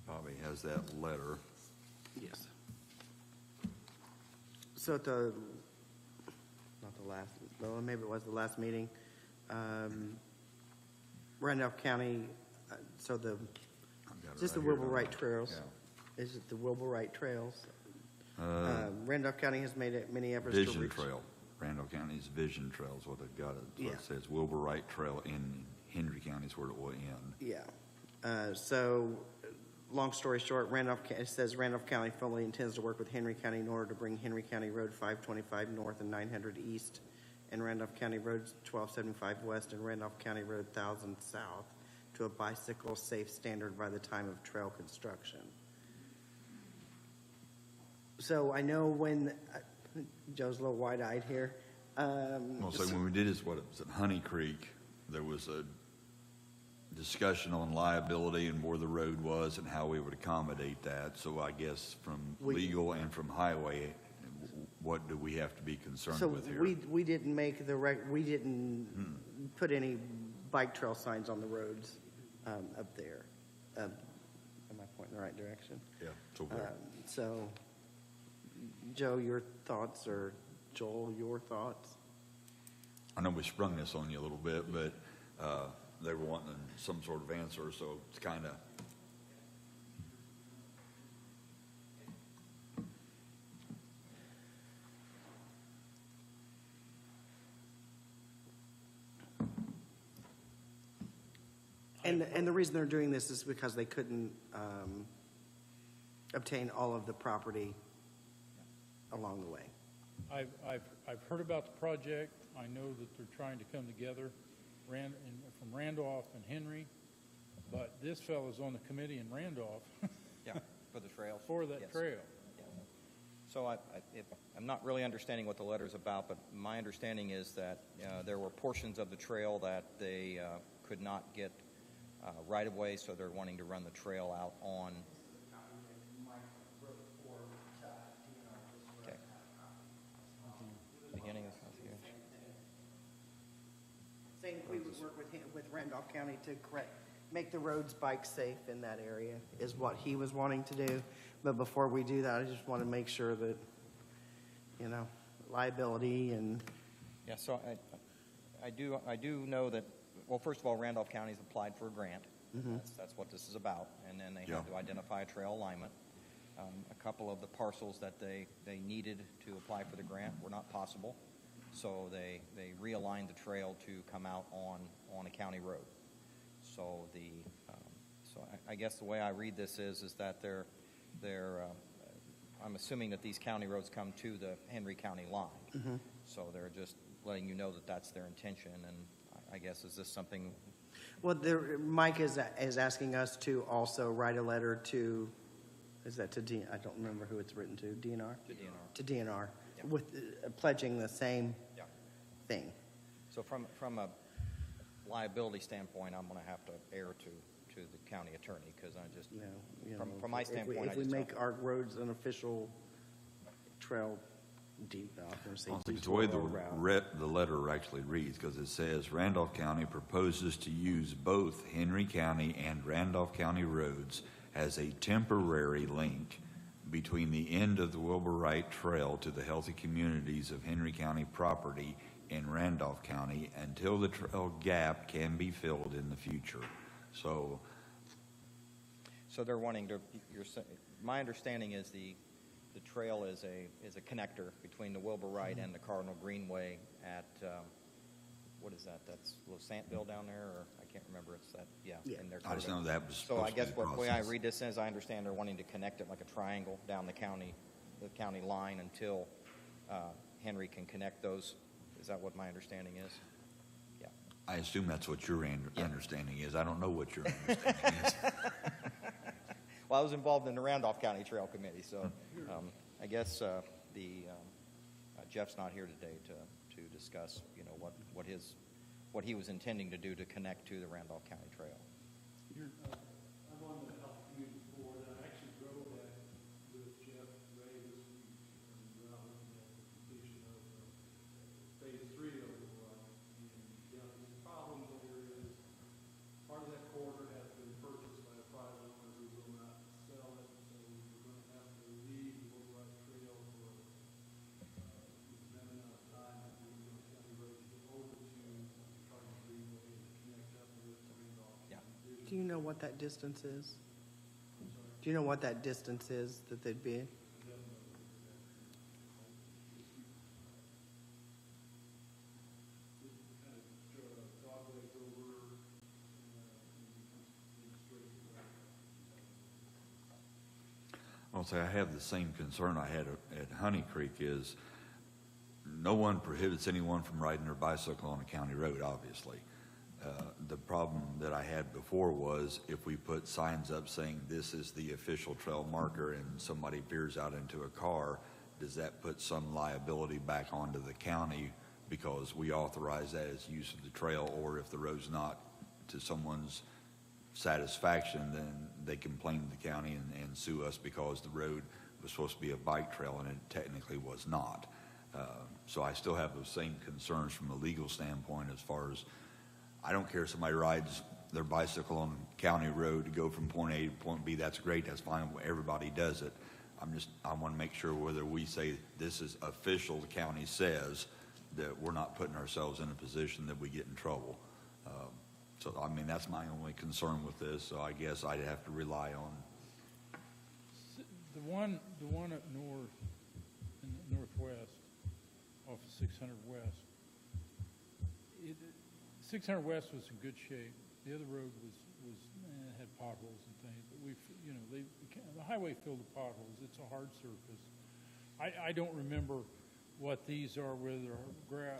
probably has that letter. Yes. So at the, not the last, well, maybe it was the last meeting, Randolph County, so the, I've got it is this the right here. Wilbur Wright Trails? Yeah. Is it the Wilbur Wright Trails? Randolph County has made many efforts to reach. Vision Trail, Randall County's Vision Trail is what they've got. So Yeah. it says Wilbur Wright Trail in Henry County is where it will end. Yeah. So, long story short, it says Randolph County fully intends to work with Henry County in order to bring Henry County Road 525 North and 900 East, and Randolph County Road 1275 West and Randolph County Road 1000 South to a bicycle safe standard by the time of trail construction. So I know when, Joe's a little wide-eyed here. Well, so when we did this, what, it was at Honey Creek, there was a discussion on liability and where the road was and how we would accommodate that. So I guess from legal and from highway, what do we have to be concerned So with here? we didn't make we didn't put any bike trail signs on the roads up there. Am I pointing in the right direction? Yeah, it's over there. So, Joe, your thoughts, or Joel, your thoughts? I know we sprung this on you a little bit, but they were wanting some sort of answer, so it's kind of. And the reason they're doing this is because they couldn't obtain all of the property along the way. I've heard about the project. I know that they're trying to come together, from Randolph and Henry, but this fellow's on the committee in Randolph Yeah, for the trails. for that Yes. trail. Yeah. So I'm not really understanding what the letter's about, but my understanding is that there were portions of the trail that they could not get right of way, so they're wanting to run the trail out on. Okay. Beginning of South here. Saying we would work with Randolph County to correct make the roads bike safe in that area is what he was wanting to do. But before we do that, I just want to make sure that, you know, liability and, Yeah, so I do know that, well, first of all, Randolph County's applied for a grant. That's what this is about. And then they had to identify a trail alignment. A couple of the parcels that they needed to apply for the grant were not possible. So they realigned the trail to come out on a county road. So I guess the way I read this is that I'm assuming that these county roads come to the Henry County line. So they're just letting you know that that's their intention. And I guess, is this something? well, Mike is asking us to also write a letter to, is that to I don't remember who it's written to, DNR? To DNR. To DNR, with pledging the same thing. So from a liability standpoint, I'm going to have to err to the county attorney, because I just, You know, from my standpoint, if we make our roads an official trail deep, I was going to say I think it's the detour way or route. the letter actually reads, because it says Randolph County proposes to use both Henry County and Randolph County roads as a temporary link between the end of the Wilbur Wright Trail to the healthy communities of Henry County property in Randolph County until the trail gap can be filled in the future. So they're wanting to, my understanding is the trail is a connector between the Wilbur Wright and the Cardinal Greenway at, what is that? That's a little Santville down there, or I can't remember. It's that, in their I just know that was So I supposed to be guess the the way I process. read this is, I understand they're wanting to connect it like a triangle down the county line until Henry can connect those. Is that what my understanding is? Yeah. I assume that's what your understanding is. I don't know what your understanding is. Well, I was involved in the Randolph County Trail Committee, so I guess Jeff's not here today to discuss, what he was intending to do to connect to the Randolph County Trail. I'm on the health committee board, and I actually drove that with Jeff Ray this week, and we're out looking at the completion of phase 3 of the run. And, the problem there is, part of that corridor has been purchased by a private owner who will not sell it, so we're going to have to leave the Wilbur Wright Trail for a limited amount of time if we're going to county road to get over to Cardinal Greenway and connect up with Randolph. Yeah. Do you know what that distance is? Do you know what that distance is that they'd be? I'll say I have the same concern I had at Honey Creek is no one prohibits anyone from riding their bicycle on a county road, obviously. The problem that I had before was if we put signs up saying this is the official trail marker and somebody veers out into a car, does that put some liability back onto the county because we authorize that as use of the trail, or if the road's not to someone's satisfaction, then they complain to the county and sue us because the road was supposed to be a bike trail and it technically was not. So I still have those same concerns from a legal standpoint as far as I don't care if somebody rides their bicycle on county road to go from point A to point B. That's great. That's fine. Everybody does it. I want to make sure whether we say this is official, the county says, that we're not putting ourselves in a position that we get in trouble. So, I mean, that's my only concern with this. So I guess I'd have to rely on. The one up north, in the northwest, off of 600 West, 600 West was in good shape. The other road had potholes and things, but the highway filled with potholes. It's a hard surface. I don't remember what these are, whether they're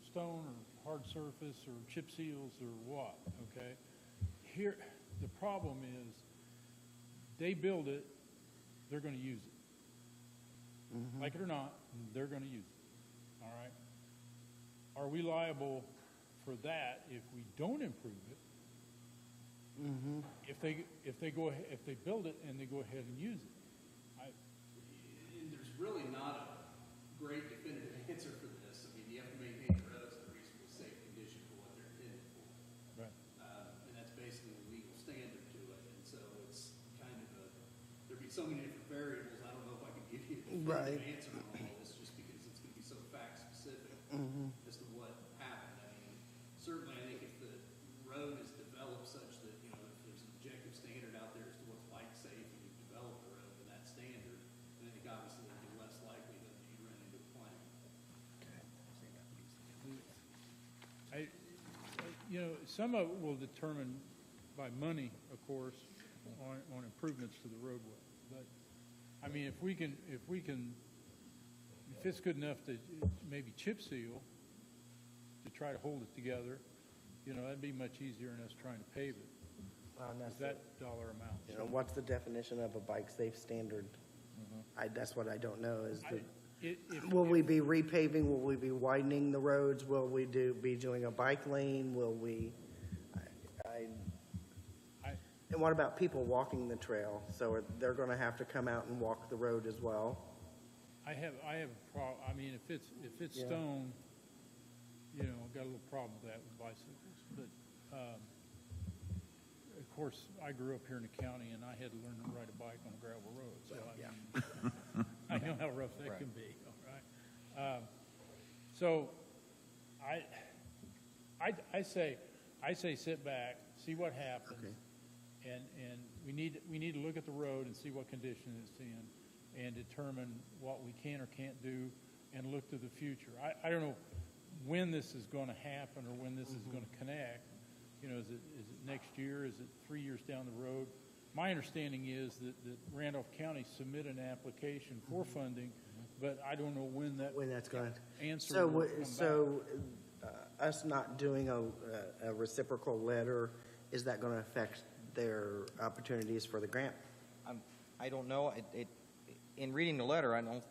stone or hard surface or chip seals or what, okay? Here, the problem is, they build it, they're going to use it. Like it or not, they're going to use it, all right? Are we liable for that if we don't improve it? If they build it and they go ahead and use it? There's really not a great definitive answer for this. I mean, you have to maintain the roads in a reasonably safe condition for what they're intended for. Right. And that's basically the legal so many different variables, I don't know if I can give you a Right. definitive answer on all this, just because it's gonna be so fact-specific as to what happened. I mean, certainly, I think if the road is developed such that, you know, if there's an objective standard out there as to what's bike safe, and you develop the road to that standard, then I think obviously there'd be less likelihood that you run into a claim. Some of it will determine by money, of course, on improvements to the roadway. But, I mean, if it's good enough to maybe chip seal to try to hold it together, that'd be much easier than us trying to pave it. And Is that's that dollar amount? what's the definition of a bike safe standard? That's what I don't know, is will we be repaving, will we be widening the roads, will we be doing a bike lane, will we, and what about people walking the trail? So they're gonna have to come out and walk the road as well? I have a problem, I mean, if it's Yeah. stone, I've got a little problem with that with bicycles. But, of course, I grew up here in the county and I had to learn to ride a bike on a gravel road, so I know how rough that can be, all right? So I say sit back, see what happens. Okay. And we need to look at the road and see what condition it's in and determine what we can or can't do and look to the future. I don't know when this is going to happen or when this is going to connect. Is it next year? Is it 3 years down the road? My understanding is that Randolph County submitted an application for funding, but I don't know when That's going to. answer will come back. So us not doing a reciprocal letter, is that going to affect their opportunities for the grant? I don't know. In reading the letter, I don't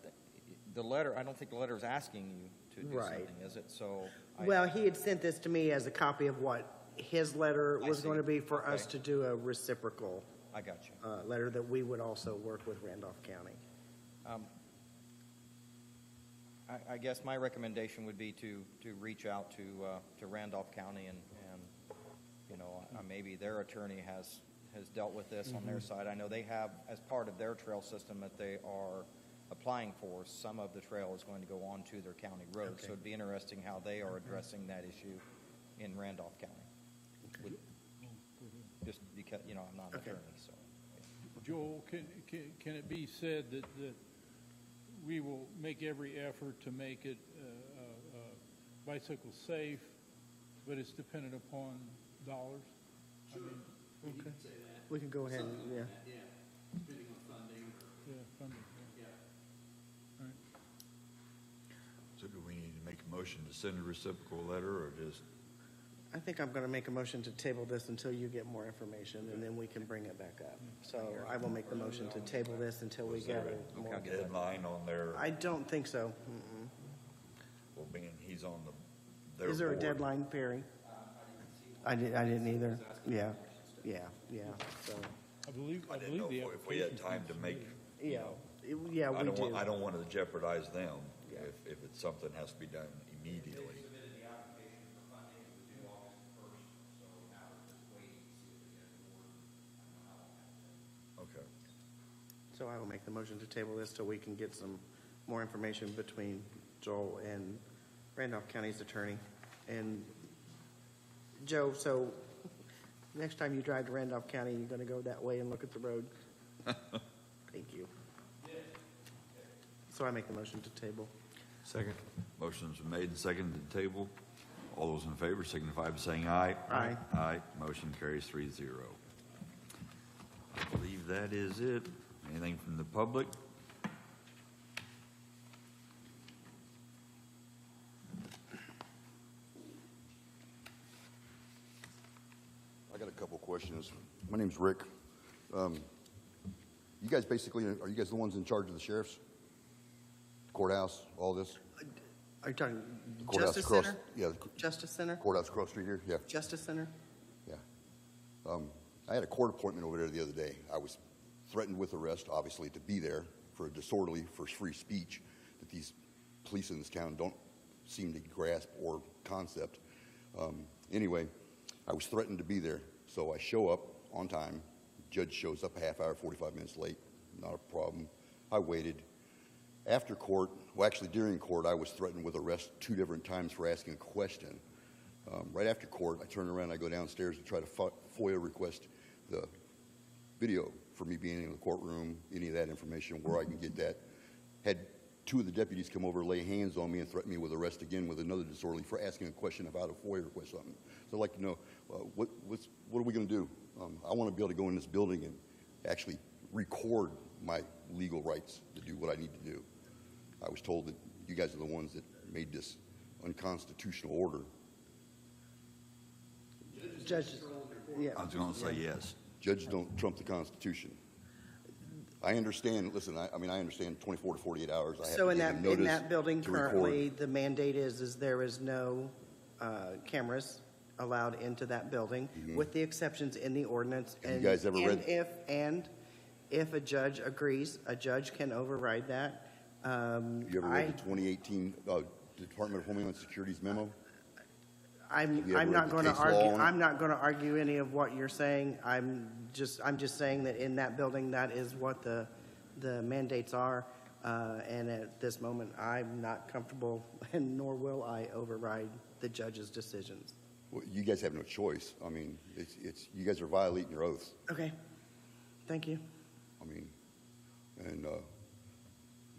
think the letter is asking you to do Right. something, is it? So. Well, he had sent this to me as a copy of what his letter I was see. going to be for us Okay. to do a reciprocal I got you. letter that we would also work with Randolph County. I guess my recommendation would be to reach out to Randolph County and maybe their attorney has dealt with this on their side. I know they have, as part of their trail system that they are applying for, some of the trail is going to go onto their county road. Okay. So it'd be interesting how they are addressing that issue in Randolph County. Just because, I'm not an Okay. attorney, so. Joel, can it be said that we will make every effort to make it bicycle safe, but it's dependent upon dollars? Sure, you can say that. We can go ahead and, Something yeah. like that, yeah, depending on funding, Yeah, funding, yeah. All right. So do we need to make a motion to send a reciprocal letter or just? I think I'm going to make a motion to table this until you get more information, and then we can bring it back up. So I will make the motion to table this until we get more. Deadline on their, I don't think so. well, being he's on their Is there a board. deadline, Perry? I didn't either. Yeah. So, I believe I didn't know the if we had application time to make, yeah, I we don't do. want, I don't want to jeopardize them Yeah. if it's something has to be done immediately. Okay. So I will make the motion to table this till we can get some more information between Joel and Randolph County's attorney. And Joe, so next time you drive to Randolph County, you're going to go that way and look at the road? Thank you. So I make the motion to table. Second. Motion's been made and seconded to table. All those in favor signify by saying aye. Aye. Aye. Motion carries 3-0. I believe that is it. Anything from the public? I got a couple questions. My name's Rick. You guys basically, are you guys the ones in charge of the sheriff's courthouse, all this? Are you talking Courthouse Justice across- Center? Yeah, Justice Center? courthouse across the street here, yeah, Justice Center? yeah. I had a court appointment over there the other day. I was threatened with arrest, obviously, to be there for a disorderly, for free speech that these police in this town don't seem to grasp or concept. Anyway, I was threatened to be there, so I show up on time. Judge shows up a half hour, 45 minutes late. not a problem. I waited. After court, well, actually during court, I was threatened with arrest 2 different times for asking a question. Right after court, I turn around, I go downstairs to try to FOIA request the video for me being in the courtroom, any of that information, where I can get that. Had 2 of the deputies come over, lay hands on me, and threaten me with arrest again with another disorderly for asking a question about a FOIA request on me. So I'd like to know, what are we going to do? I want to be able to go in this building and actually record my legal rights to do what I need to do. I was told that you guys are the ones that made this unconstitutional order. Judges, yeah. I was going to say yes. Judges don't trump the Constitution. I understand, listen, I mean, I understand 24 to 48 hours. I have So to in give that, them in notice that building to record. currently, the mandate is there is no cameras allowed into that building, with the exceptions in the ordinance. Have you guys ever read- If a judge agrees, a judge can override that. You ever read the 2018 Department of Homeland Security's memo? I'm you ever not read the going to case law argue, on it? I'm not going to argue any of what you're saying. I'm just saying that in that building, that is what the mandates are. And at this moment, I'm not comfortable, and nor will I override the judge's decisions. Well, you guys have no choice. I mean, it's you guys are violating your oaths. Okay. Thank you. I mean, and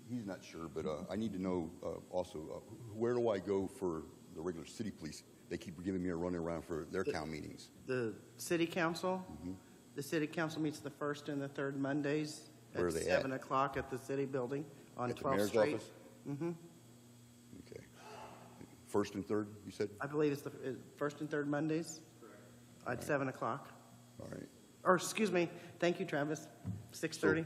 he's not sure, but I need to know also, where do I go for the regular city police? They keep giving me a running around for their town meetings. The city council, the city council meets the first and the third Mondays Where are at they at? 7 o'clock at the city building on At the 12th mayor's Street. office? Okay. First and third, you said? I believe it's the first and third Mondays at 7 o'clock. All right. Or, excuse me, thank you, Travis, 6:30.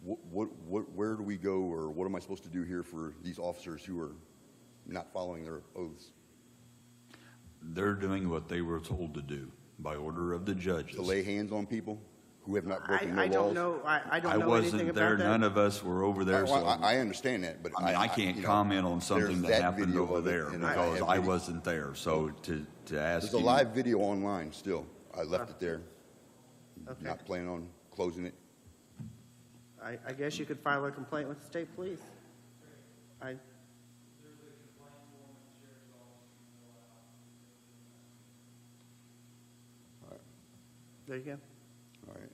Where do we go, or what am I supposed to do here for these officers who are not following their oaths? They're doing what they were told to do by order of the judges. To lay hands on people who have not broken no I laws? don't know, I don't I know anything wasn't about there, that. none of us were over there, so I understand that, but I mean, I can't you know, comment on something there's that happened video over of it, there and because have I video. wasn't there. So to ask There's a you, live video online still. I left it there. Okay. Not planning on closing it. I guess you could file a complaint with the state police. There you go. All right.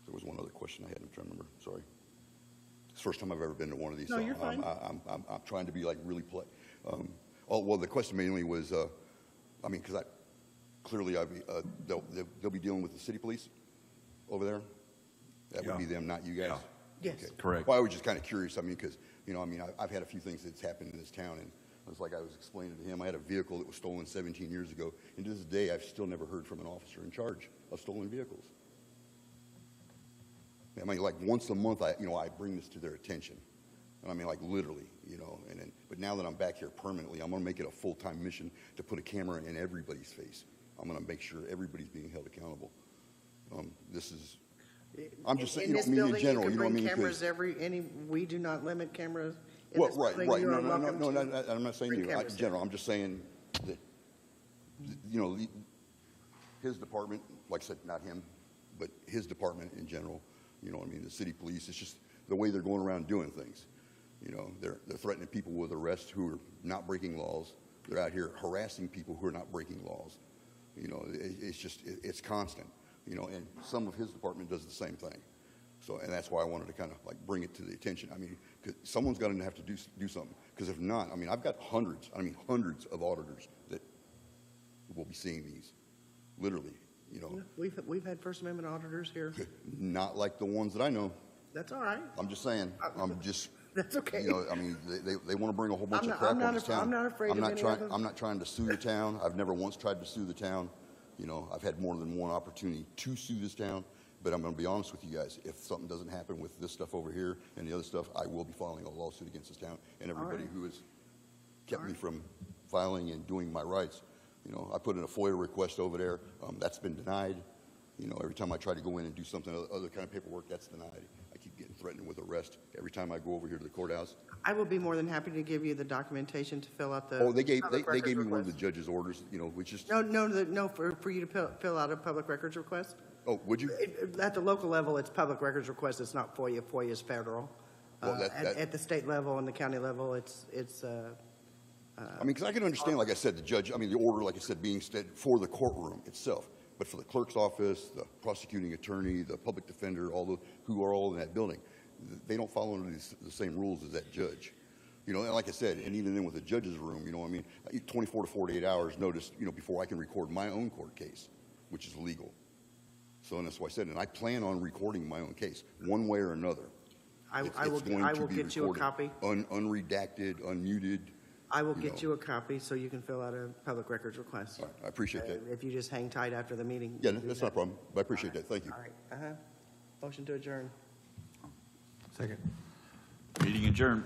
There was one other question I had. I'm trying to remember. Sorry. It's the first time I've ever been to one of these. No, so you're fine. I'm trying to be like really polite. Well, the question mainly was, I mean, because clearly they'll be dealing with the city police over there. That would Yeah. be them, not you guys. Yeah. Yes. Okay. Correct. Well, I was just kind of curious. I mean, because I've had a few things that's happened in this town, and it's like I was explaining to him. I had a vehicle that was stolen 17 years ago, and to this day, I've still never heard from an officer in charge of stolen vehicles. I mean, like once a month, I bring this to their attention, and I mean, like literally, but now that I'm back here permanently, I'm going to make it a full-time mission to put a camera in everybody's face. I'm going to make sure everybody's being held accountable. I'm just saying, In this me in building, general, you you can know what I bring mean? cameras we do not limit cameras in Well, this right. building. You are No, welcome to I'm not saying bring you. cameras In there. general, I'm just saying that, his department, like I said, not him, but his department in general, the city police, it's just the way they're going around doing things. They're threatening people with arrest who are not breaking laws. They're out here harassing people who are not breaking laws. It's constant, and some of his department does the same thing. So, and that's why I wanted to kind of like bring it to the attention. I mean, 'cause someone's going to have to do something. Because if not, I mean, I've got hundreds of auditors that will be seeing these, literally, We've had First Amendment auditors here. not like the ones that I know. That's all right. I'm just saying, I'm just, That's okay. I mean, they want to bring a whole bunch I'm of not- crap I'm not on this af- town. I'm not afraid of any of them. I'm not trying to sue the town. I've never once tried to sue the town. I've had more than one opportunity to sue this town. But I'm going to be honest with you guys. If something doesn't happen with this stuff over here and the other stuff, I will be filing a lawsuit against this town and everybody who has kept me from filing and doing my rights. I put in a FOIA request over there. That's been denied. Every time I try to go in and do something, other kind of paperwork, that's denied. I keep getting threatened with arrest every time I go over here to the courthouse. I will be more than happy to give you the documentation to fill out the. Oh, they gave public me records one of the request. judge's orders, which is, No, for you to fill out a public records request. Oh, would you? At the local level, it's public records request, it's not FOIA. FOIA is federal. Well, At the state level and the county level, it's I mean, because I can understand, like I said, the order, like I said, being for the courtroom itself, but for the clerk's office, the prosecuting attorney, the public defender, who are all in that building, they don't follow under the same rules as that judge. You know, and like I said, and even then with the judge's room, 24 to 48 hours notice, before I can record my own court case, which is legal. So, and that's why I said, and I plan on recording my own case, one way or another. I will get you a copy. Unredacted, unmuted. I will get you a copy so you can fill out a public records request. All right, I appreciate that. If you just hang tight after the meeting. Yeah, that's not a problem. I appreciate that. Thank you. All right, Motion to adjourn. Second. Meeting adjourned.